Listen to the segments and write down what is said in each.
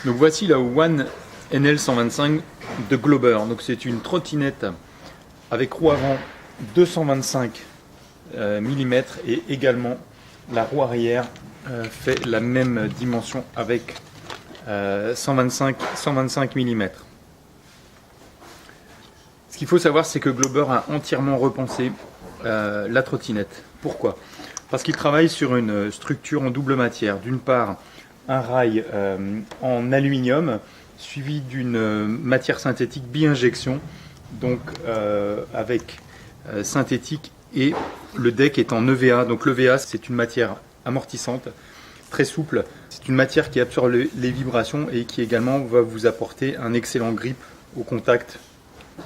Donc voici la One NL125 de Glober. Donc c'est une trottinette avec roue avant 225 mm et également la roue arrière fait la même dimension avec 125 mm. Ce qu'il faut savoir, c'est que Glober a entièrement repensé la trottinette. Pourquoi? Parce qu'il travaille sur une structure en double matière. D'une part, un rail en aluminium suivi d'une matière synthétique bi-injection, donc avec synthétique, et le deck est en EVA. Donc l'EVA, c'est une matière amortissante, très souple. C'est une matière qui absorbe les vibrations et qui également va vous apporter un excellent grip au contact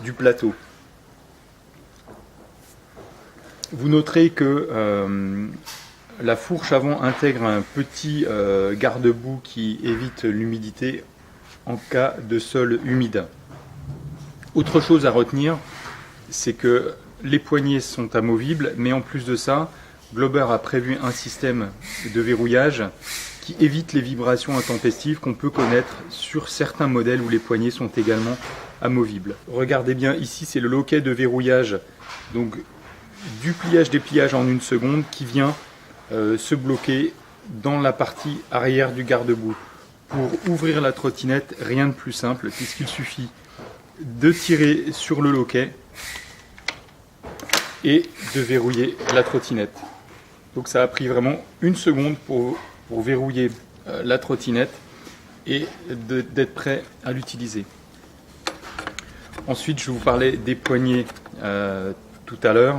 du plateau. Vous noterez que la fourche avant intègre un petit garde-boue qui évite l'humidité en cas de sol humide. Autre chose à retenir, c'est que les poignées sont amovibles, mais en plus de ça, Glober a prévu un système de verrouillage qui évite les vibrations intempestives qu'on peut connaître sur certains modèles où les poignées sont également amovibles. Regardez bien, ici c'est le loquet de verrouillage, donc du pliage-dépliage en 1 seconde qui vient se bloquer dans la partie arrière du garde-boue. Pour ouvrir la trottinette, rien de plus simple, puisqu'il suffit de tirer sur le loquet et de verrouiller la trottinette. Donc ça a pris vraiment 1 seconde pour verrouiller la trottinette et d'être prêt à l'utiliser. Ensuite, je vous parlais des poignées tout à l'heure.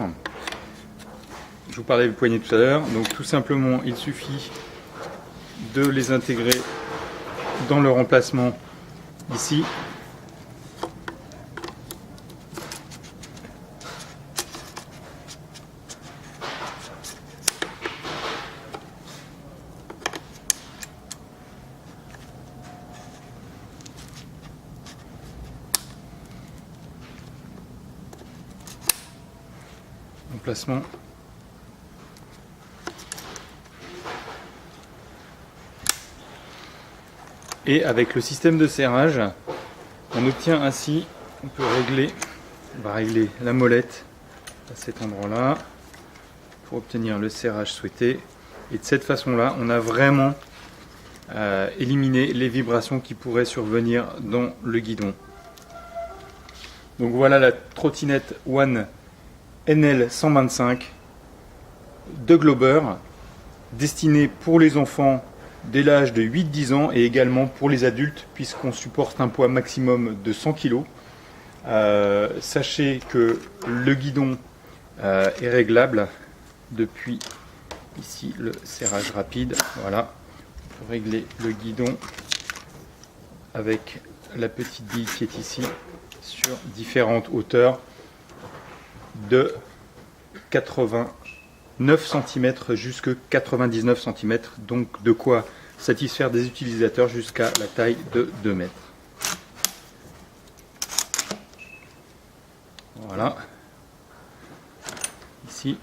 Donc tout simplement, il suffit de les intégrer dans leur emplacement ici. Emplacement. Et avec le système de serrage, on obtient ainsi, on va régler la molette à cet endroit-là pour obtenir le serrage souhaité. Et de cette façon-là, on a vraiment éliminé les vibrations qui pourraient survenir dans le guidon. Donc voilà la trottinette One NL125 de Glober, destinée pour les enfants dès l'âge de 8-10 ans et également pour les adultes, puisqu'on supporte un poids maximum de 100 kg. Sachez que le guidon est réglable depuis ici le serrage rapide. Voilà, on peut régler le guidon avec la petite bille qui est ici sur différentes hauteurs de 89 cm jusqu'à 99 cm, donc de quoi satisfaire des utilisateurs jusqu'à la taille de 2 mètres. Voilà, ici.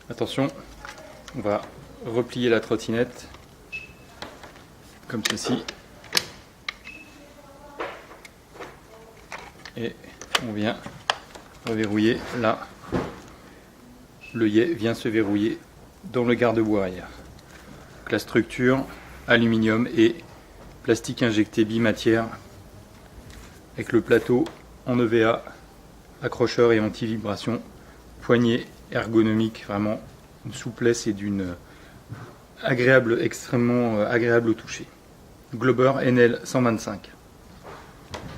Attention, on va replier la trottinette comme ceci et on vient reverrouiller là. Le yé vient se verrouiller dans le garde-boue arrière. Donc la structure aluminium et plastique injecté bimatière avec le plateau en EVA, accrocheur et anti-vibration, poignée ergonomique, vraiment une souplesse et d'une agréable, extrêmement agréable au toucher. Glober NL125.